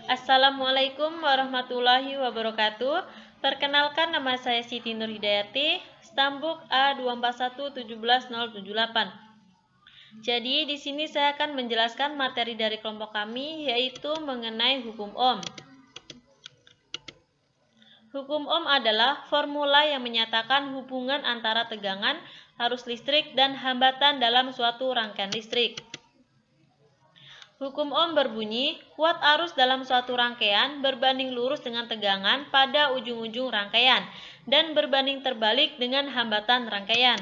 Assalamualaikum warahmatullahi wabarakatuh. Perkenalkan, nama saya Siti Nurhidayati, Stambuk A24117078. Jadi di sini saya akan menjelaskan materi dari kelompok kami, yaitu mengenai hukum Ohm. Hukum Ohm adalah formula yang menyatakan hubungan antara tegangan, arus listrik, dan hambatan dalam suatu rangkaian listrik. Hukum Ohm berbunyi, kuat arus dalam suatu rangkaian berbanding lurus dengan tegangan pada ujung-ujung rangkaian dan berbanding terbalik dengan hambatan rangkaian.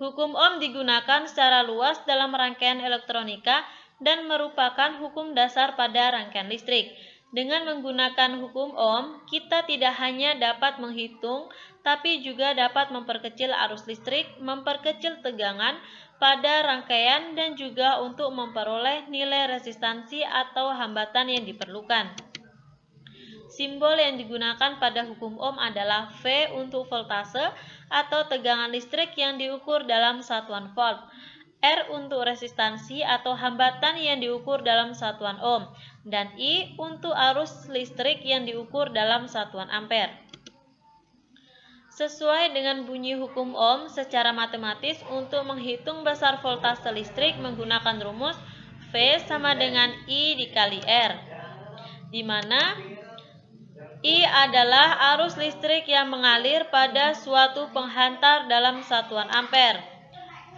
Hukum Ohm digunakan secara luas dalam rangkaian elektronika dan merupakan hukum dasar pada rangkaian listrik. Dengan menggunakan hukum Ohm, kita tidak hanya dapat menghitung, tapi juga dapat memperkecil arus listrik, memperkecil tegangan pada rangkaian, dan juga untuk memperoleh nilai resistansi atau hambatan yang diperlukan. Simbol yang digunakan pada hukum Ohm adalah V untuk voltase atau tegangan listrik yang diukur dalam satuan volt, R untuk resistansi atau hambatan yang diukur dalam satuan ohm, dan I untuk arus listrik yang diukur dalam satuan ampere. Sesuai dengan bunyi hukum Ohm secara matematis, untuk menghitung besar voltase listrik menggunakan rumus V sama dengan I dikali R, di mana I adalah arus listrik yang mengalir pada suatu penghantar dalam satuan ampere.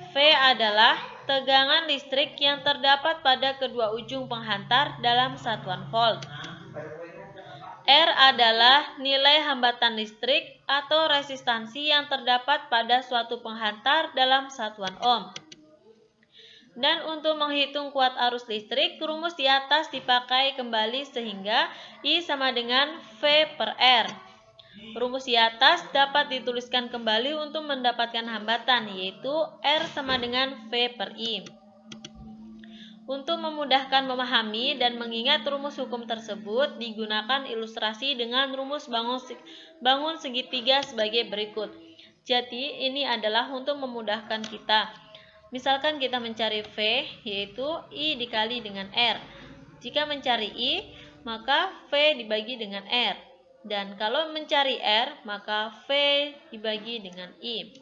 V adalah tegangan listrik yang terdapat pada kedua ujung penghantar dalam satuan volt. R adalah nilai hambatan listrik atau resistansi yang terdapat pada suatu penghantar dalam satuan ohm. Dan untuk menghitung kuat arus listrik, rumus di atas dipakai kembali sehingga I sama dengan V per R. Rumus di atas dapat dituliskan kembali untuk mendapatkan hambatan, yaitu R sama dengan V per I. Untuk memudahkan memahami dan mengingat rumus hukum tersebut, digunakan ilustrasi dengan rumus bangun segitiga sebagai berikut. Jadi ini adalah untuk memudahkan kita. Misalkan kita mencari V, yaitu I dikali dengan R. Jika mencari I, maka V dibagi dengan R. Dan kalau mencari R, maka V dibagi dengan I.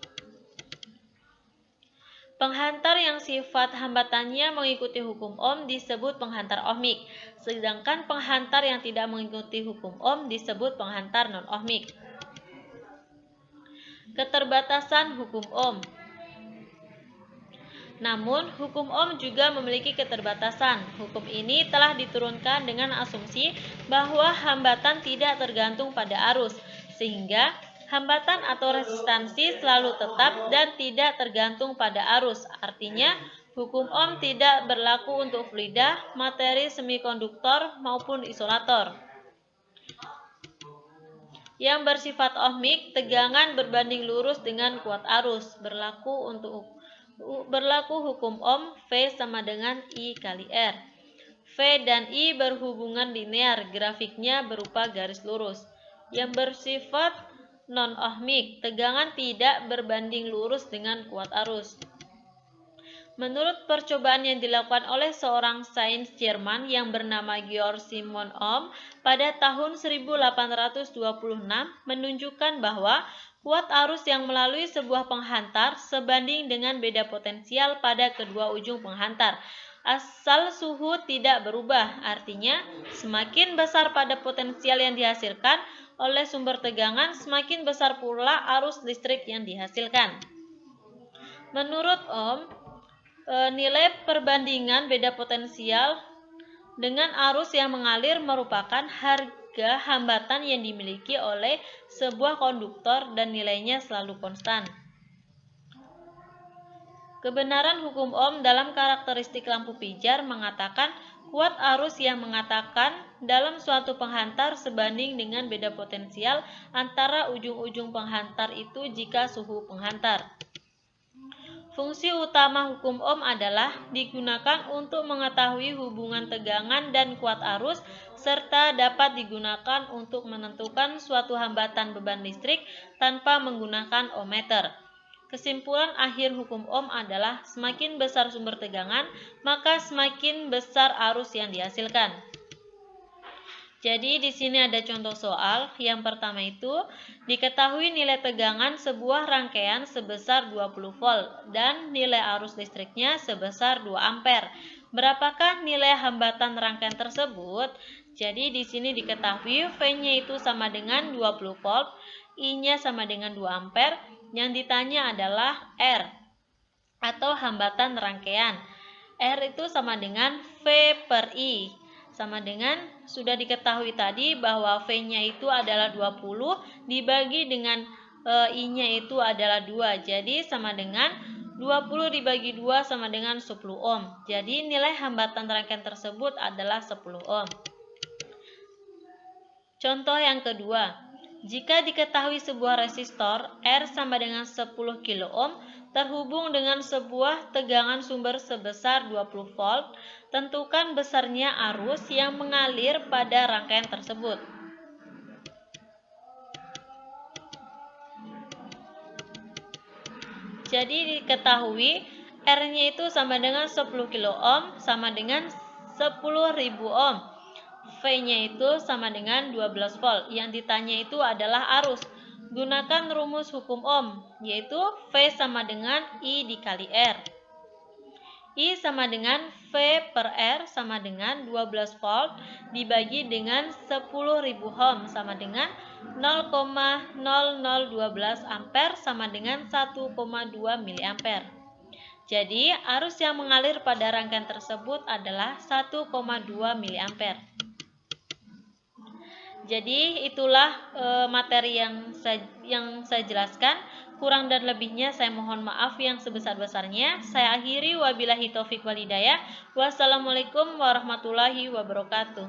Penghantar yang sifat hambatannya mengikuti hukum Ohm disebut penghantar ohmik, sedangkan penghantar yang tidak mengikuti hukum Ohm disebut penghantar non-ohmik. Keterbatasan hukum Ohm. Namun, hukum Ohm juga memiliki keterbatasan. Hukum ini telah diturunkan dengan asumsi bahwa hambatan tidak tergantung pada arus, sehingga hambatan atau resistansi selalu tetap dan tidak tergantung pada arus. Artinya, hukum Ohm tidak berlaku untuk fluida, materi semikonduktor, maupun isolator. Yang bersifat ohmik, tegangan berbanding lurus dengan kuat arus. Berlaku hukum Ohm V sama dengan I kali R. V dan I berhubungan linear, grafiknya berupa garis lurus. Yang bersifat non-ohmik, tegangan tidak berbanding lurus dengan kuat arus. Menurut percobaan yang dilakukan oleh seorang sains Jerman yang bernama Georg Simon Ohm pada tahun 1826 menunjukkan bahwa kuat arus yang melalui sebuah penghantar sebanding dengan beda potensial pada kedua ujung penghantar, asal suhu tidak berubah. Artinya, semakin besar pada potensial yang dihasilkan oleh sumber tegangan, semakin besar pula arus listrik yang dihasilkan. Menurut Ohm, nilai perbandingan beda potensial dengan arus yang mengalir merupakan harga hambatan yang dimiliki oleh sebuah konduktor dan nilainya selalu konstan. Kebenaran hukum Ohm dalam karakteristik lampu pijar mengatakan kuat arus yang mengatakan dalam suatu penghantar sebanding dengan beda potensial antara ujung-ujung penghantar itu jika suhu penghantar. Fungsi utama hukum Ohm adalah digunakan untuk mengetahui hubungan tegangan dan kuat arus, serta dapat digunakan untuk menentukan suatu hambatan beban listrik tanpa menggunakan ohmmeter. Kesimpulan akhir hukum Ohm adalah semakin besar sumber tegangan, maka semakin besar arus yang dihasilkan. Jadi di sini ada contoh soal. Yang pertama itu, diketahui nilai tegangan sebuah rangkaian sebesar 20 volt dan nilai arus listriknya sebesar 2 ampere. Berapakah nilai hambatan rangkaian tersebut? Jadi di sini diketahui V-nya itu sama dengan 20 volt, I-nya sama dengan 2 ampere. Yang ditanya adalah R atau hambatan rangkaian. R itu sama dengan V per I. Sama dengan sudah diketahui tadi bahwa V-nya itu adalah 20 dibagi dengan I-nya itu adalah 2. Jadi sama dengan 20 dibagi 2 sama dengan 10 ohm. Jadi nilai hambatan rangkaian tersebut adalah 10 ohm. Contoh yang kedua, jika diketahui sebuah resistor R sama dengan 10 kilo ohm terhubung dengan sebuah tegangan sumber sebesar 20 volt, tentukan besarnya arus yang mengalir pada rangkaian tersebut. Jadi diketahui R-nya itu sama dengan 10 kilo ohm sama dengan 10.000 ohm. V-nya itu sama dengan 12 volt. Yang ditanya itu adalah arus. Gunakan rumus hukum Ohm, yaitu V sama dengan I dikali R. I sama dengan V per R sama dengan 12 volt dibagi dengan 10.000 ohm sama dengan 0,0012 ampere sama dengan 1,2 miliampere. Jadi, arus yang mengalir pada rangkaian tersebut adalah 1,2 miliampere. Jadi itulah materi yang saya jelaskan. Kurang dan lebihnya saya mohon maaf yang sebesar-besarnya. Saya akhiri, wabillahi taufik wal hidayah. Wassalamualaikum warahmatullahi wabarakatuh.